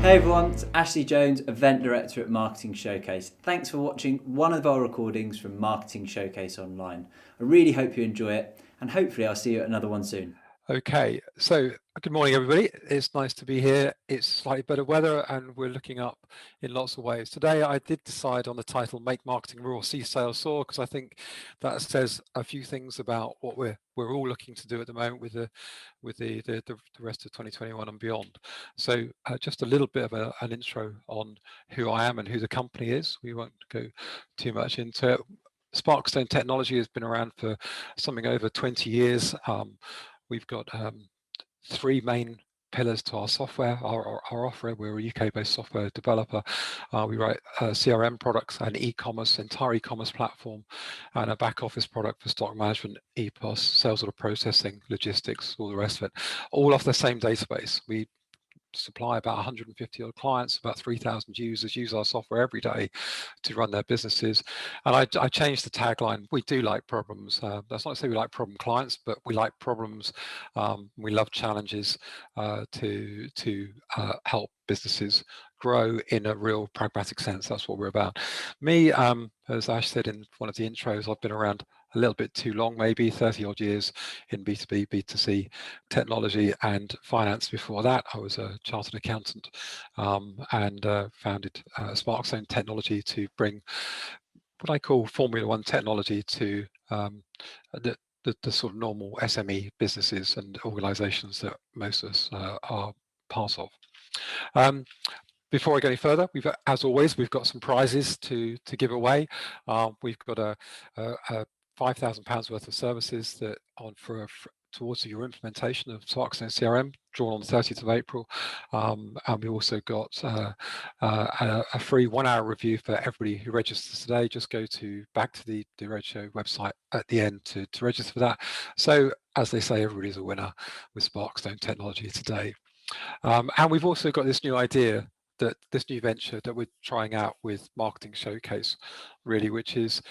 Hey everyone, it's Ashley Jones, Event Director at Marketing Showcase. Thanks for watching one of our recordings from Marketing Showcase Online. I really hope you enjoy it, and hopefully I'll see you at another one soon. Okay, so good morning everybody. It's nice to be here. It's slightly better weather and we're looking up in lots of ways. Today I did decide on the title Make Marketing Raw, See Sales Soar, because I think that says a few things about what we're all looking to do at the moment with the rest of 2021 and beyond. So just a little bit of an intro on who I am and who the company is. We won't go too much into it. Sparkstone Technology has been around for something over 20 years. We've got three main pillars to our software, our offering. We're a UK-based software developer. We write CRM products and e-commerce, entire e-commerce platform, and a back office product for stock management, EPOS, sales order processing, logistics, all the rest of it, all off the same database. We supply about 150 odd clients, about 3,000 users use our software every day to run their businesses. And I changed the tagline. We do like problems. That's not to say we like problem clients, but we like problems. We love challenges to help businesses grow in a real pragmatic sense. That's what we're about. Me, as Ash said in one of the intros, I've been around a little bit too long, maybe 30 odd years in B2B, B2C technology and finance. Before that, I was a chartered accountant and founded Sparkstone Technology to bring what I call Formula One technology to the sort of normal SME businesses and organizations that most of us are part of. Before I go any further, as always, we've got some prizes to give away. We've got a £5,000 worth of services that towards your implementation of Sparkstone CRM, drawn on the 30th of April. And we also got a free 1 hour review for everybody who registers today. Just go back to the Roadshow website at the end to register for that. So as they say, everybody's a winner with Sparkstone Technology today. And we've also got this new idea, this new venture that we're trying out with Marketing Showcase, really, which is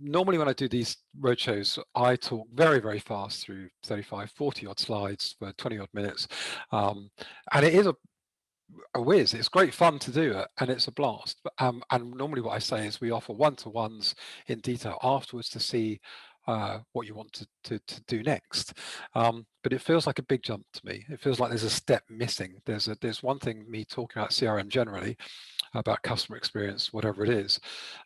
normally when I do these roadshows, I talk very, very fast through 35, 40 odd slides for 20 odd minutes. And it is a whiz. It's great fun to do it and it's a blast. And normally what I say is we offer one-to-ones in detail afterwards to see what you want to do next. But it feels like a big jump to me. It feels like there's a step missing. There's one thing, me talking about CRM generally, about customer experience, whatever it is,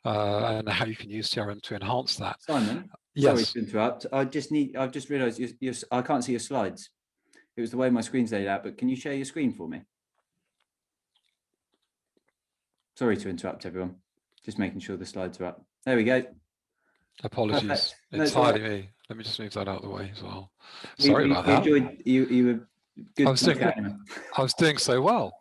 and how you can use CRM to enhance that. Simon, Yes. sorry to interrupt. I've just realised I can't see your slides. It was the way my screen's laid out, but can you share your screen for me? Sorry to interrupt everyone. Just making sure the slides are up. There we go. Apologies. Perfect. Entirely me. Let me just move that out of the way as well. Sorry about that. You were good. I was doing so well.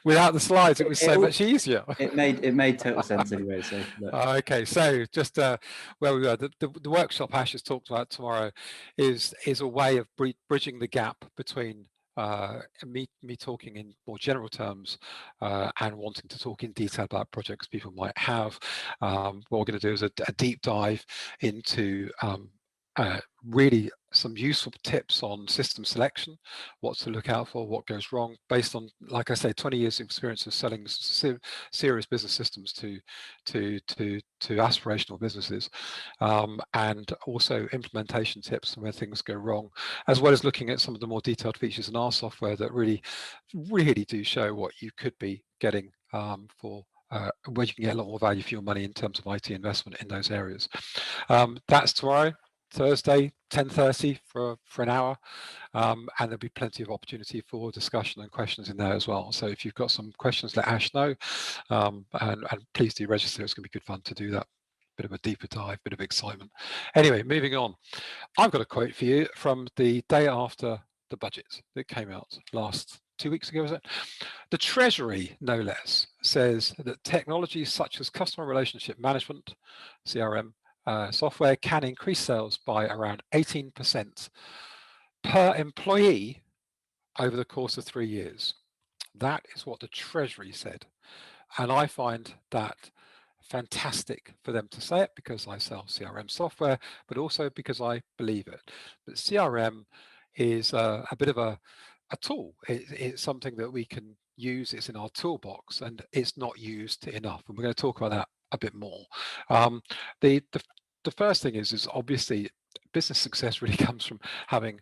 Without the slides, it was so much easier. It made total sense anyway. So okay, so just where we were, the workshop Ash has talked about tomorrow is a way of bridging the gap between me talking in more general terms and wanting to talk in detail about projects people might have. What we're going to do is a deep dive into really some useful tips on system selection, what to look out for, what goes wrong, based on, like I say, 20 years of experience of selling serious business systems to aspirational businesses, and also implementation tips where things go wrong, as well as looking at some of the more detailed features in our software that really do show what you could be getting for where you can get a lot more value for your money in terms of IT investment in those areas. That's tomorrow, Thursday, 10:30 for an hour, and there'll be plenty of opportunity for discussion and questions in there as well. So if you've got some questions, let Ash know, and please do register. It's going to be good fun to do that. Bit of a deeper dive, bit of excitement. Anyway, moving on. I've got a quote for you from the day after the budget that came out last 2 weeks ago, was it? The Treasury, no less, says that technologies such as customer relationship management, CRM, software can increase sales by around 18% per employee over the course of 3 years. That is what the Treasury said. And I find that fantastic for them to say it, because I sell CRM software, but also because I believe it. But CRM is a bit of a tool. It's something that we can use, it's in our toolbox, and it's not used enough. And we're going to talk about that a bit more. The first thing is obviously business success really comes from having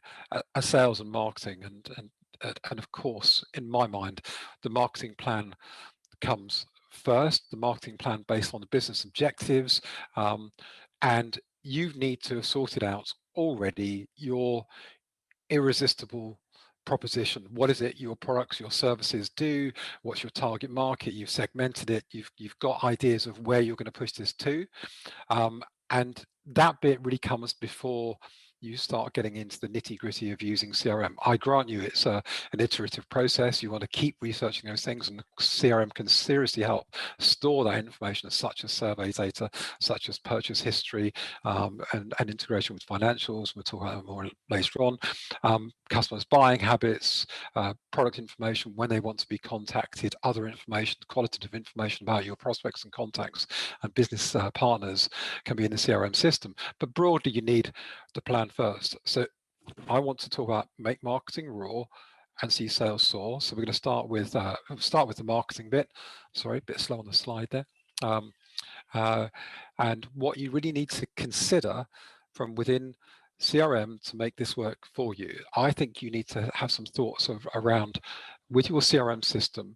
a sales and marketing, and of course, in my mind, the marketing plan comes first. The marketing plan based on the business objectives, and you need to have sorted out already your irresistible proposition. What is it your products, your services do? What's your target market? You've segmented it. You've got ideas of where you're going to push this to, and that bit really comes before you start getting into the nitty-gritty of using CRM. I grant you it's an iterative process. You want to keep researching those things, and CRM can seriously help store that information, such as survey data, such as purchase history, and integration with financials. We'll talk about that more later on. Customers' buying habits, product information, when they want to be contacted, other information, qualitative information about your prospects and contacts and business partners can be in the CRM system. But broadly, you need the plan first. So I want to talk about Make Marketing Raw and See Sales Soar. So we're going to start with the marketing bit. Sorry, a bit slow on the slide there. And what you really need to consider from within CRM to make this work for you. I think you need to have some thoughts around with your CRM system,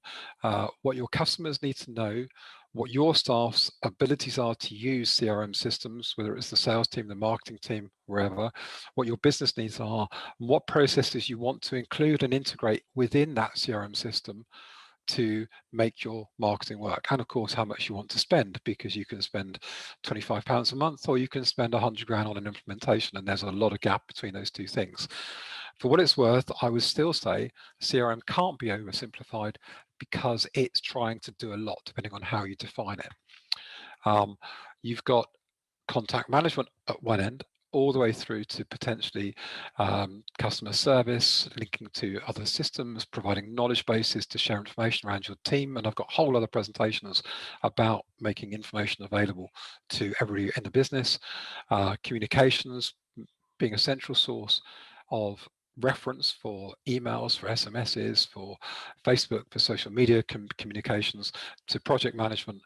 what your customers need to know, what your staff's abilities are to use CRM systems, whether it's the sales team, the marketing team, wherever, what your business needs are, and what processes you want to include and integrate within that CRM system to make your marketing work, and of course how much you want to spend, because you can spend £25 a month or you can spend 100 grand on an implementation, and there's a lot of gap between those two things. For what it's worth, I would still say CRM can't be oversimplified because it's trying to do a lot depending on how you define it. You've got contact management at one end, all the way through to potentially customer service, linking to other systems, providing knowledge bases to share information around your team. And I've got whole other presentations about making information available to everybody in the business. Communications being a central source of reference for emails, for SMSs, for Facebook, for social media communications, to project management,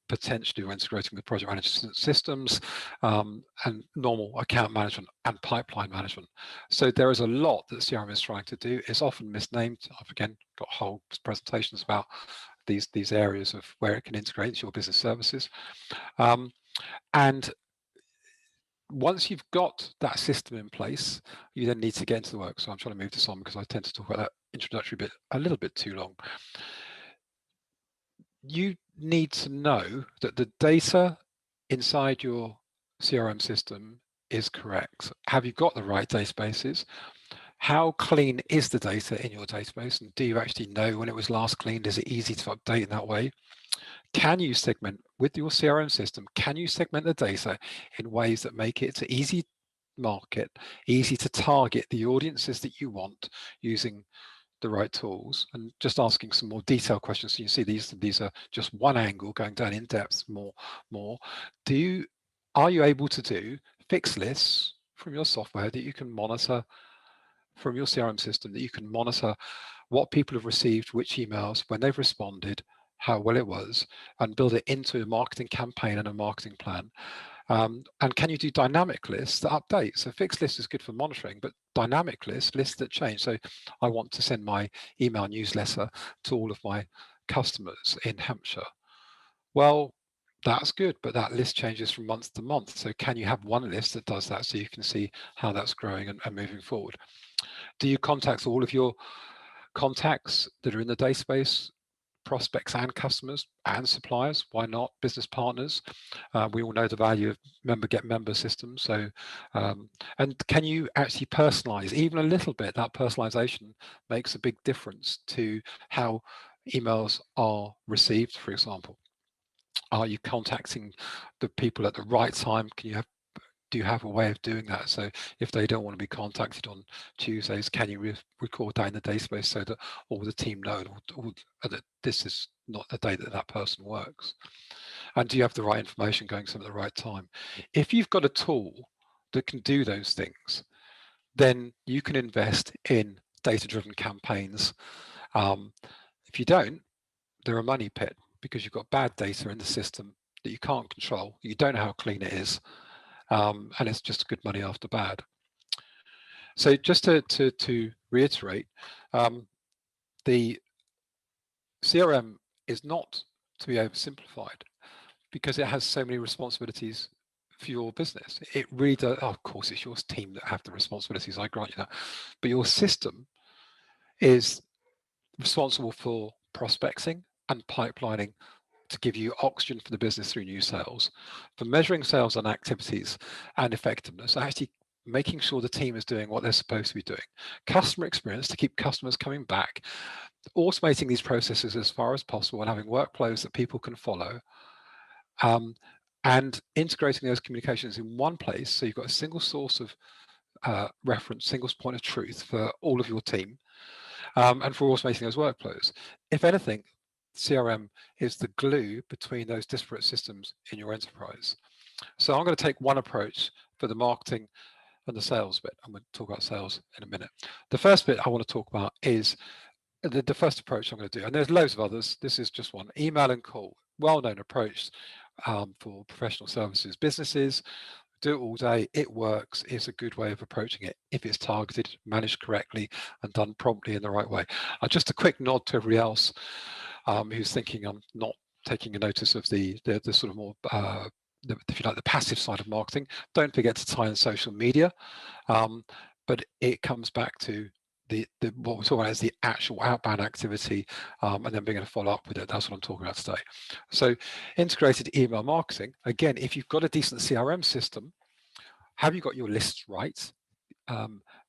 potentially integrating with project management systems, and normal account management and pipeline management. So there is a lot that CRM is trying to do. It's often misnamed. I've again got whole presentations about these areas of where it can integrate into your business services. And once you've got that system in place, you then need to get into the work. So I'm trying to move this on because I tend to talk about that introductory bit a little bit too long. You need to know that the data inside your CRM system is correct. Have you got the right databases? How clean is the data in your database? And do you actually know when it was last cleaned? Is it easy to update in that way? Can you segment with your CRM system? Can you segment the data in ways that make it easy to market, easy to target the audiences that you want using the right tools? And just asking some more detailed questions. So you see these are just one angle, going down in depth more. Are you able to do fixed lists from your software that you can monitor from your CRM system, that you can monitor what people have received, which emails, when they've responded, how well it was, and build it into a marketing campaign and a marketing plan? And can you do dynamic lists that update? So fixed lists is good for monitoring, but dynamic lists that change. So I want to send my email newsletter to all of my customers in Hampshire. Well, that's good, but that list changes from month to month. So can you have one list that does that so you can see how that's growing and moving forward? Do you contact all of your contacts that are in the database, prospects and customers and suppliers? Why not? Business partners. We all know the value of member get member systems. So, and can you actually personalize even a little bit? That personalization makes a big difference to how emails are received, for example. Are you contacting the people at the right time? Do you have a way of doing that? So if they don't want to be contacted on Tuesdays, can you record that in the database so that all the team know that this is not the day that that person works? And do you have the right information going to them at the right time? If you've got a tool that can do those things, then you can invest in data-driven campaigns. If If you don't, they're a money pit because you've got bad data in the system that you can't control. You don't know how clean it is, and it's just good money after bad. So just to reiterate, the CRM is not to be oversimplified because it has so many responsibilities for your business. It really does. Oh, of course, it's your team that have the responsibilities, I grant you that. But your system is responsible for prospecting and pipelining to give you oxygen for the business through new sales, for measuring sales and activities and effectiveness, actually making sure the team is doing what they're supposed to be doing, customer experience to keep customers coming back, automating these processes as far as possible and having workflows that people can follow, and integrating those communications in one place so you've got a single source of reference, single point of truth for all of your team, and for automating those workflows. If anything, CRM is the glue between those disparate systems in your enterprise. So I'm going to take one approach for the marketing and the sales bit. I'm going to talk about sales in a minute. The first bit I want to talk about is the first approach I'm going to do, and there's loads of others. This is just one: email and call. Well-known approach for professional services businesses. Do it all day. It works. It's a good way of approaching it if it's targeted, managed correctly, and done promptly in the right way. Just a quick nod to everybody else who's thinking I'm not taking a notice of the sort of more if you like, the passive side of marketing. Don't forget to tie in social media, but it comes back to the what we're talking about is the actual outbound activity, and then being able to follow up with it. That's what I'm talking about today. So integrated email marketing, again, if you've got a decent CRM system, have you got your lists right?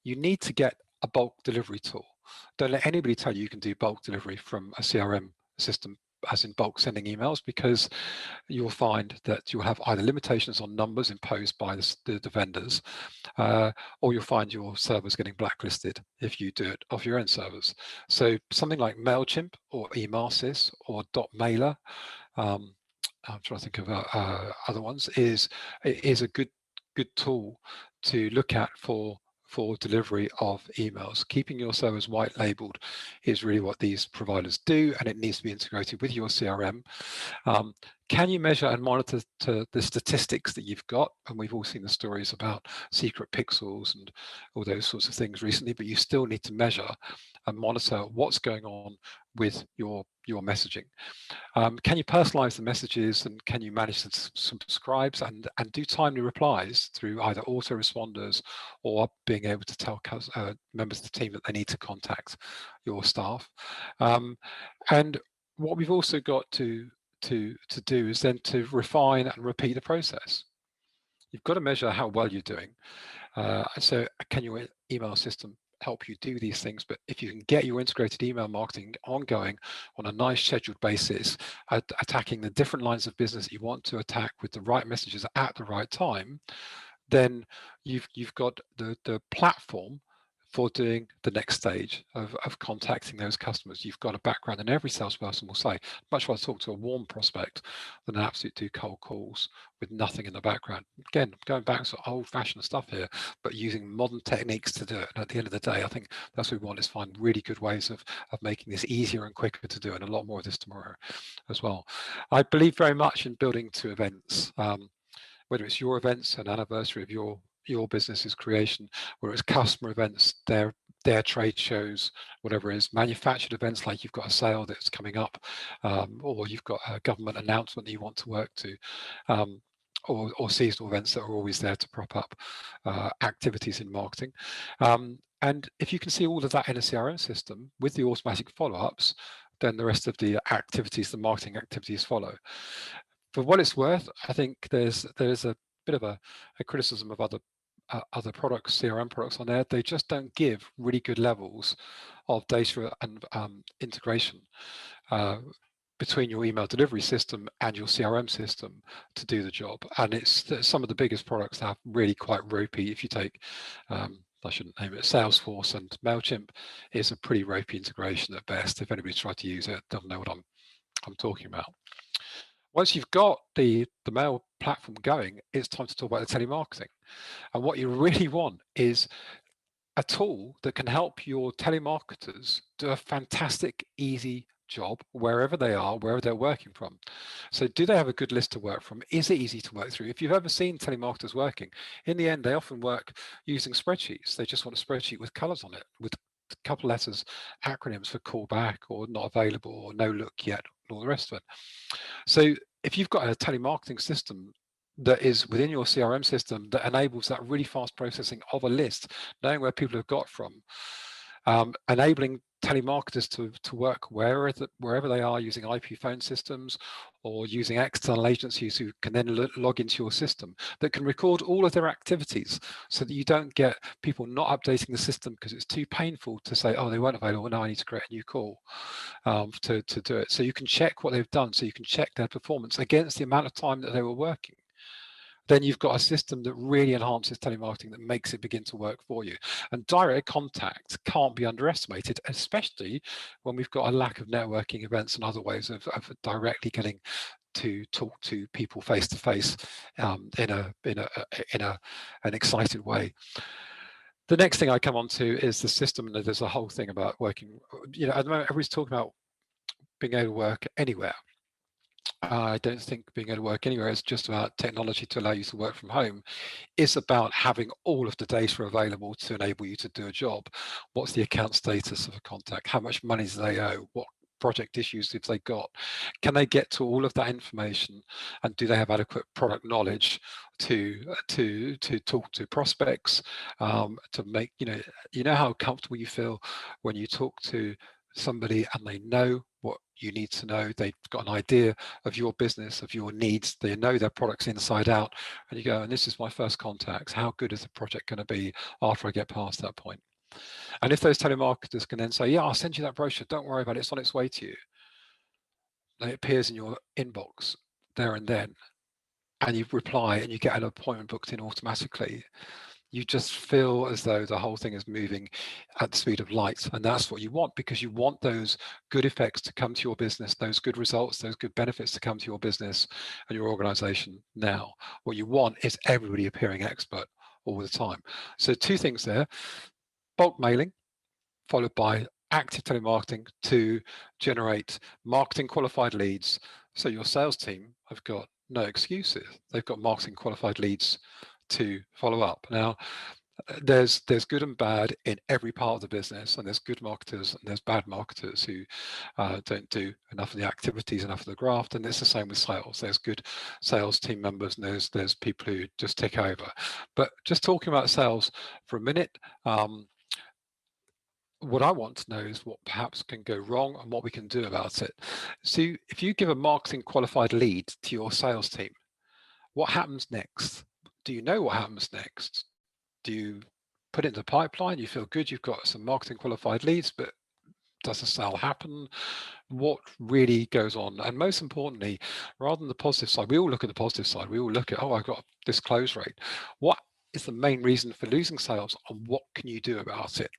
You need to get a bulk delivery tool. Don't let anybody tell you you can do bulk delivery from a CRM system, as in bulk sending emails, because you'll find that you'll have either limitations on numbers imposed by the vendors, or you'll find your servers getting blacklisted if you do it off your own servers. So something like MailChimp or Emarsys or .mailer, I'm trying to think of other ones, is a good tool to look at for delivery of emails. Keeping your servers white labeled is really what these providers do, and it needs to be integrated with your CRM. Can you measure and monitor the statistics that you've got? And we've all seen the stories about secret pixels and all those sorts of things recently, but you still need to measure and monitor what's going on with your messaging. Can you personalize the messages, and can you manage the subscribes and do timely replies through either autoresponders or being able to tell members of the team that they need to contact your staff? And what we've also got to do is then to refine and repeat the process. You've got to measure how well you're doing. So can your email system help you do these things? But if you can get your integrated email marketing ongoing on a nice scheduled basis, attacking the different lines of business that you want to attack with the right messages at the right time, then you've got the platform for doing the next stage of contacting those customers. You've got a background, and every salesperson will say, much rather talk to a warm prospect than an absolute do cold calls with nothing in the background. Again, going back to old-fashioned stuff here, but using modern techniques to do it. And at the end of the day, I think that's what we want, is find really good ways of making this easier and quicker to do, and a lot more of this tomorrow as well. I believe very much in building to events. Whether it's your events, an anniversary of your business's creation, whether it's customer events, their trade shows, whatever it is, manufactured events like you've got a sale that's coming up, or you've got a government announcement that you want to work to, or seasonal events that are always there to prop up activities in marketing. And if you can see all of that in a CRM system with the automatic follow-ups, then the rest of the activities, the marketing activities follow. For what it's worth, I think there's a bit of a criticism of other products, CRM products on there. They just don't give really good levels of data and integration between your email delivery system and your CRM system to do the job. And it's some of the biggest products that are really quite ropey. If you take, I shouldn't name it, Salesforce and MailChimp, is a pretty ropey integration at best. If anybody's tried to use it, they'll know what I'm talking about. Once you've got the mail platform going, it's time to talk about the telemarketing. And what you really want is a tool that can help your telemarketers do a fantastic, easy job wherever they are, wherever they're working from. So do they have a good list to work from? Is it easy to work through? If you've ever seen telemarketers working, in the end, they often work using spreadsheets. They just want a spreadsheet with colors on it, with a couple letters, acronyms for call back or not available or no look yet, and all the rest of it. So if you've got a telemarketing system that is within your CRM system that enables that really fast processing of a list, knowing where people have got from, enabling telemarketers to work wherever they are, using IP phone systems or using external agencies who can then log into your system that can record all of their activities, so that you don't get people not updating the system because it's too painful to say, oh, they weren't available, now I need to create a new call to do it. So you can check what they've done, so you can check their performance against the amount of time that they were working. Then you've got a system that really enhances telemarketing, that makes it begin to work for you. And direct contact can't be underestimated, especially when we've got a lack of networking events and other ways of directly getting to talk to people face to face in an excited way. The next thing I come on to is the system. And there's a whole thing about working. At the moment, everybody's talking about being able to work anywhere. I don't think being able to work anywhere is just about technology to allow you to work from home. It's about having all of the data available to enable you to do a job. What's the account status of a contact? How much money do they owe? What project issues have they got? Can they get to all of that information? And do they have adequate product knowledge to talk to prospects, to make, you know how comfortable you feel when you talk to somebody and they know what you need to know. They've got an idea of your business, of your needs. They know their products inside out. And you go, and this is my first contacts. How good is the project going to be after I get past that point? And if those telemarketers can then say, yeah, I'll send you that brochure. Don't worry about it. It's on its way to you. And it appears in your inbox there and then. And you reply and you get an appointment booked in automatically. You just feel as though the whole thing is moving at the speed of light. And that's what you want, because you want those good effects to come to your business, those good results, those good benefits to come to your business and your organization now. What you want is everybody appearing expert all the time. So two things there: bulk mailing followed by active telemarketing to generate marketing qualified leads. So your sales team have got no excuses. They've got marketing qualified leads to follow up. Now, there's good and bad in every part of the business, and there's good marketers and there's bad marketers who don't do enough of the activities, enough of the graft. And it's the same with sales. There's good sales team members and there's people who just take over. But just talking about sales for a minute, what I want to know is what perhaps can go wrong and what we can do about it. So if you give a marketing qualified lead to your sales team, what happens next? Do you know what happens next? Do you put it in the pipeline? You feel good, you've got some marketing qualified leads, but does the sale happen? What really goes on? And most importantly, rather than the positive side, we all look at the positive side. We all look at, oh, I've got this close rate. What is the main reason for losing sales, and what can you do about it?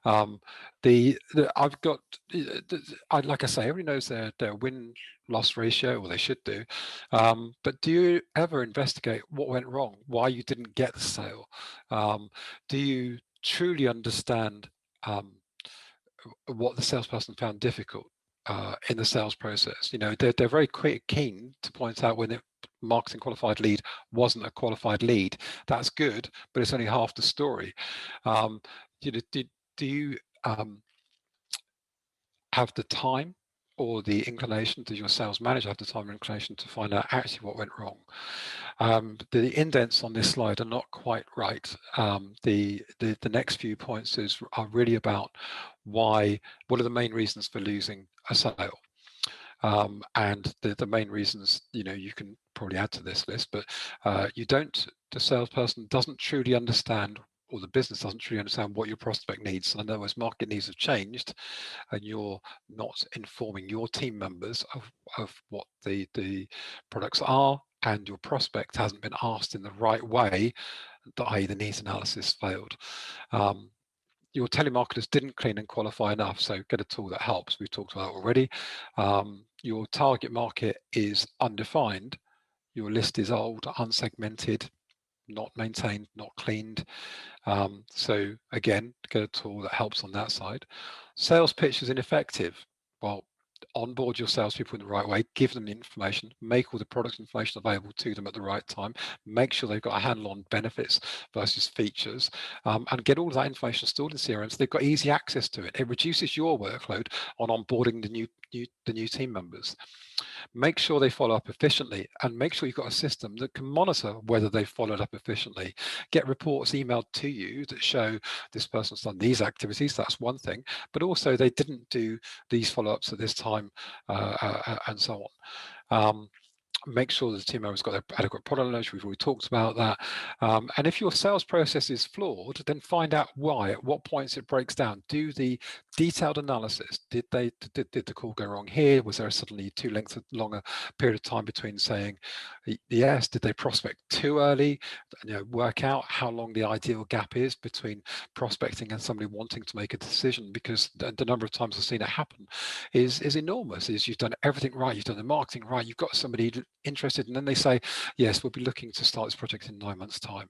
I've got, like I say, everybody knows their win-loss ratio, or they should do. But do you ever investigate what went wrong, why you didn't get the sale? Do you truly understand what the salesperson found difficult in the sales process? They're very keen to point out when the marketing qualified lead wasn't a qualified lead. That's good, but it's only half the story. Do you have the time or the inclination? Does your sales manager have the time or inclination to find out actually what went wrong? The indents on this slide are not quite right. The next few points are really about what are the main reasons for losing a sale. And the main reasons, you can probably add to this list, but the salesperson doesn't truly understand, or the business doesn't truly understand what your prospect needs. In other words, market needs have changed, and you're not informing your team members of what the products are, and your prospect hasn't been asked in the right way, i.e. the needs analysis failed. Your telemarketers didn't clean and qualify enough, so get a tool that helps. We've talked about it already. Your target market is undefined. Your list is old, unsegmented, not maintained, not cleaned. So again, get a tool that helps on that side. Sales pitch is ineffective. Well, onboard your salespeople in the right way, give them the information, make all the product information available to them at the right time, make sure they've got a handle on benefits versus features, and get all of that information stored in CRM so they've got easy access to it. It reduces your workload on onboarding the new team members. Make sure they follow up efficiently, and make sure you've got a system that can monitor whether they've followed up efficiently. Get reports emailed to you that show this person's done these activities, that's one thing, but also they didn't do these follow-ups at this time, and so on. Make sure the team member's got their adequate product knowledge. We've already talked about that. And if your sales process is flawed, then find out why, at what points it breaks down. Do the detailed analysis. Did the call go wrong here? Was there suddenly too longer period of time between saying yes? Did they prospect too early? Work out how long the ideal gap is between prospecting and somebody wanting to make a decision, because the number of times I've seen it happen is enormous. Is you've done everything right, you've done the marketing right, you've got somebody interested, and then they say, yes, we'll be looking to start this project in 9 months' time.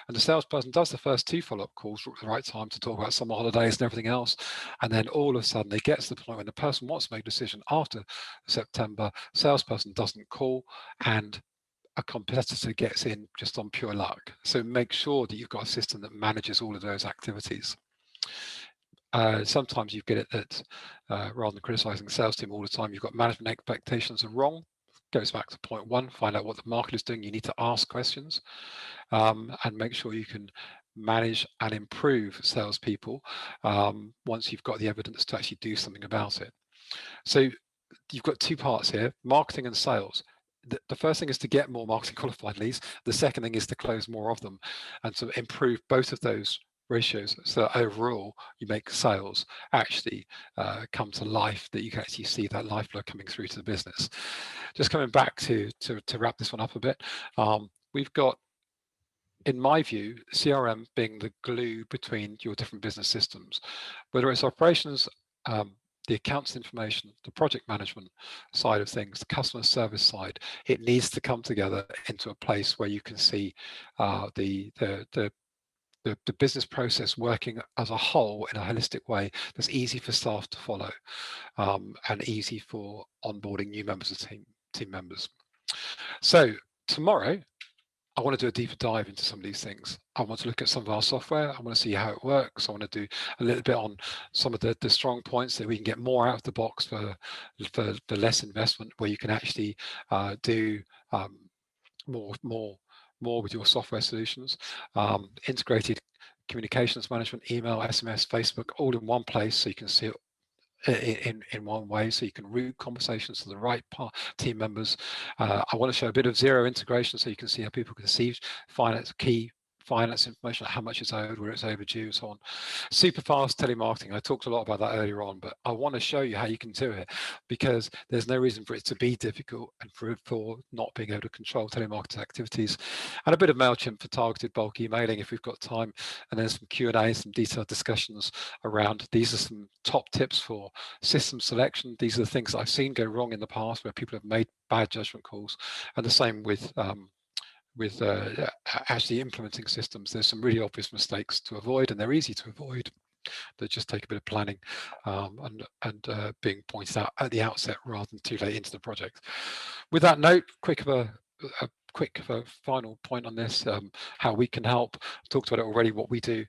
And the salesperson does the first 2 follow-up calls at the right time to talk about summer holidays and everything else. And then all of a sudden, it gets to the point when the person wants to make a decision after September, salesperson doesn't call, and a competitor gets in just on pure luck. So make sure that you've got a system that manages all of those activities. Sometimes you get it that rather than criticizing the sales team all the time, you've got management expectations are wrong. Goes back to point 1, find out what the market is doing. You need to ask questions, and make sure you can manage and improve salespeople once you've got the evidence to actually do something about it. So you've got 2 parts here, marketing and sales. The first thing is to get more marketing qualified leads. The second thing is to close more of them and to improve both of those ratios, so that overall you make sales actually come to life, that you can actually see that lifeblood coming through to the business. Just coming back to wrap this one up a bit, we've got, in my view, CRM being the glue between your different business systems, whether it's operations, the accounts information, the project management side of things, the customer service side. It needs to come together into a place where you can see the business process working as a whole in a holistic way that's easy for staff to follow, and easy for onboarding new members of team members. So tomorrow, I want to do a deeper dive into some of these things. I want to look at some of our software. I want to see how it works. I want to do a little bit on some of the strong points that we can get more out of the box for less investment, where you can actually do more with your software solutions. Integrated communications management, email, SMS, Facebook, all in one place, so you can see it in one way, so you can route conversations to the right team members. I want to show a bit of zero integration, so you can see how people can see key finance information, how much it's owed, where it's overdue, and so on. Super fast telemarketing. I talked a lot about that earlier on, but I want to show you how you can do it, because there's no reason for it to be difficult and for not being able to control telemarketing activities. And a bit of MailChimp for targeted bulk emailing if we've got time, and then some Q&A, some detailed discussions around. These are some top tips for system selection. These are the things that I've seen go wrong in the past, where people have made bad judgment calls, and the same with actually implementing systems. There's some really obvious mistakes to avoid, and they're easy to avoid. They just take a bit of planning and being pointed out at the outset rather than too late into the project. With that note, a quick final point on this, how we can help. I talked about it already, what we do.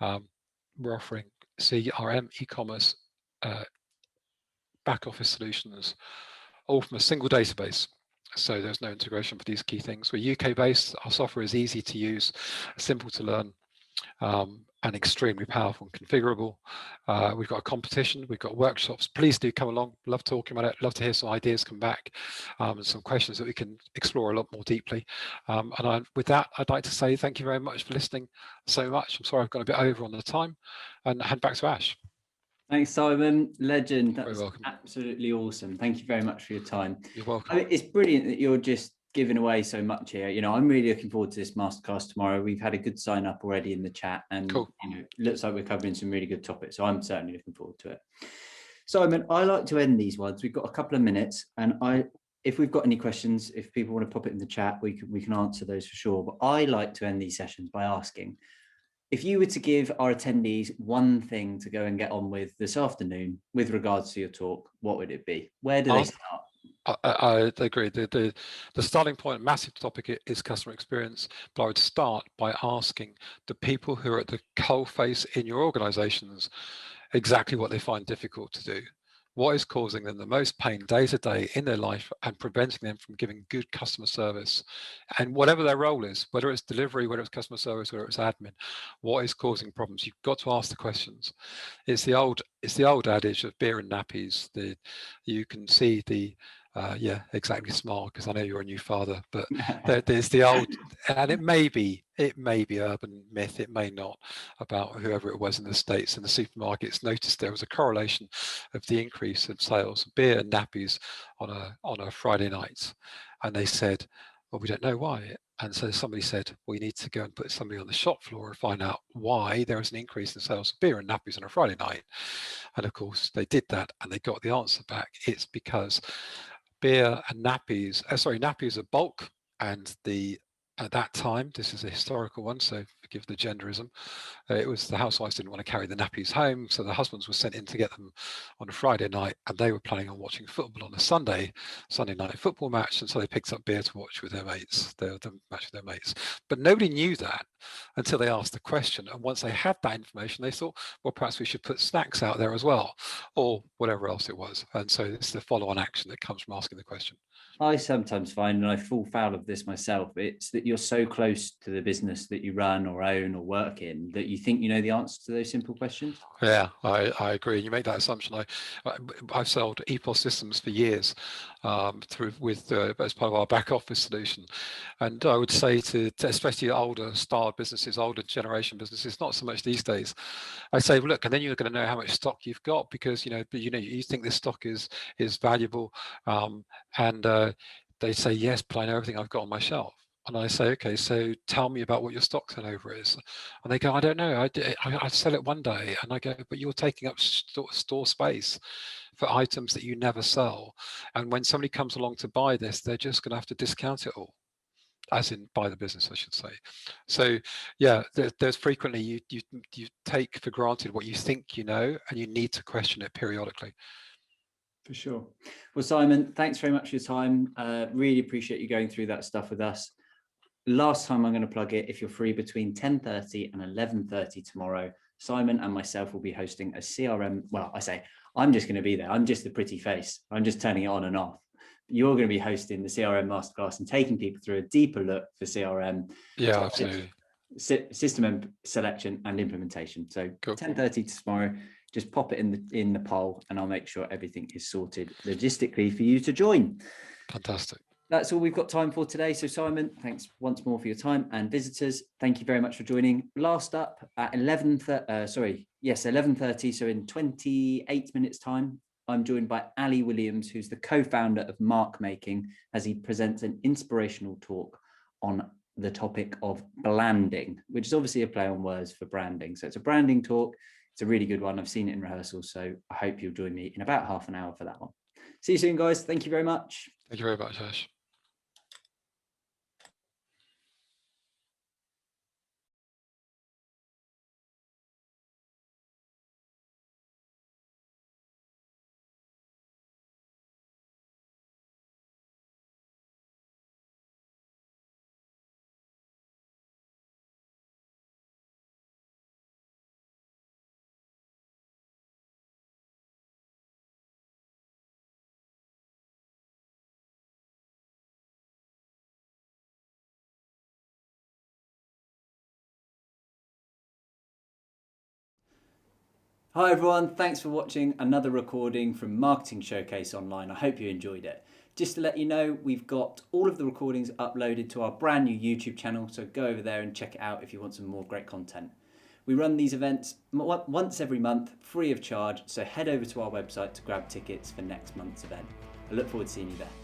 We're offering CRM, e-commerce, back office solutions, all from a single database. So there's no integration for these key things. We're UK based. Our software is easy to use, simple to learn, and extremely powerful and configurable. We've got a competition, we've got workshops. Please do come along. Love talking about it. Love to hear some ideas come back, and some questions that we can explore a lot more deeply. With that, I'd like to say thank you very much for listening so much. I'm sorry I've gone a bit over on the time, and hand back to Ash. Thanks, Simon. Legend. That Very was welcome. absolutely awesome. Thank you very much for your time. You're welcome. I mean, it's brilliant that you're just giving away so much here. You know, I'm really looking forward to this masterclass tomorrow. We've had a good sign up already in the chat, and cool. You know, looks like we're covering some really good topics. So I'm certainly looking forward to it. Simon, I like to end these ones. We've got a couple of minutes, and if we've got any questions, if people want to pop it in the chat, we can answer those for sure. But I like to end these sessions by asking, If you were to give our attendees one thing to go and get on with this afternoon with regards to your talk, what would it be? Where do they start? I agree. The starting point, massive topic, is customer experience. But I would start by asking the people who are at the coalface in your organizations exactly what they find difficult to do. What is causing them the most pain day to day in their life and preventing them from giving good customer service? And whatever their role is, whether it's delivery, whether it's customer service, whether it's admin, what is causing problems? You've got to ask the questions. It's the old adage of beer and nappies. You can see the yeah, exactly, smile, because I know you're a new father, but there's the old, and it may be urban myth, it may not, about whoever it was in the States and the supermarkets noticed there was a correlation of the increase of sales of beer and nappies on a Friday night, and they said, well, we don't know why. And so somebody said, well, you need to go and put somebody on the shop floor and find out why there is an increase in sales of beer and nappies on a Friday night. And of course they did that and they got the answer back. It's because beer and nappies, nappies are bulk, and at that time, this is a historical one, so forgive the genderism, it was the housewives didn't want to carry the nappies home, so the husbands were sent in to get them on a Friday night, and they were planning on watching football on a Sunday night football match, and so they picked up beer to watch with their mates, the match with their mates. But nobody knew that until they asked the question, and once they had that information, they thought, well, perhaps we should put snacks out there as well, or whatever else it was. And so it's the follow-on action that comes from asking the question. I sometimes find, and I fall foul of this myself, it's that you're so close to the business that you run or own or work in that you think you know the answer to those simple questions. Yeah, I agree. You make that assumption. I've sold EPOS systems for years as part of our back office solution, and I would say to especially older style businesses, older generation businesses, not so much these days. I say, well, look, and then you're going to know how much stock you've got, because you think this stock is valuable, and they say yes, but I know everything I've got on my shelf. And I say, okay, so tell me about what your stock turnover is. And they go, I don't know. I sell it one day. And I go, but you're taking up store space for items that you never sell. And when somebody comes along to buy this, they're just going to have to discount it all, as in buy the business, I should say. So yeah, there's frequently you take for granted what you think you know, and you need to question it periodically. For sure. Well, Simon, thanks very much for your time. Really appreciate you going through that stuff with us. Last time I'm going to plug it, if you're free between 10:30 and 11:30 tomorrow, Simon and myself will be hosting a CRM. Well, I say I'm just going to be there. I'm just the pretty face. I'm just turning it on and off. You're going to be hosting the CRM masterclass and taking people through a deeper look for CRM. Yeah, absolutely. System selection and implementation. So cool. 10:30 tomorrow. Just pop it in the poll, and I'll make sure everything is sorted logistically for you to join. Fantastic. That's all we've got time for today. So Simon, thanks once more for your time, and visitors, thank you very much for joining. Last up at 11:30. So in 28 minutes time, I'm joined by Ali Williams, who's the co-founder of Mark Making, as he presents an inspirational talk on the topic of blanding, which is obviously a play on words for branding. So it's a branding talk. It's a really good one. I've seen it in rehearsal, so I hope you'll join me in about half an hour for that one. See you soon, guys. Thank you very much. Thank you very much, Ash. Hi everyone, thanks for watching another recording from Marketing Showcase Online. I hope you enjoyed it. Just to let you know, we've got all of the recordings uploaded to our brand new YouTube channel, so go over there and check it out if you want some more great content. We run these events once every month, free of charge, so head over to our website to grab tickets for next month's event. I look forward to seeing you there.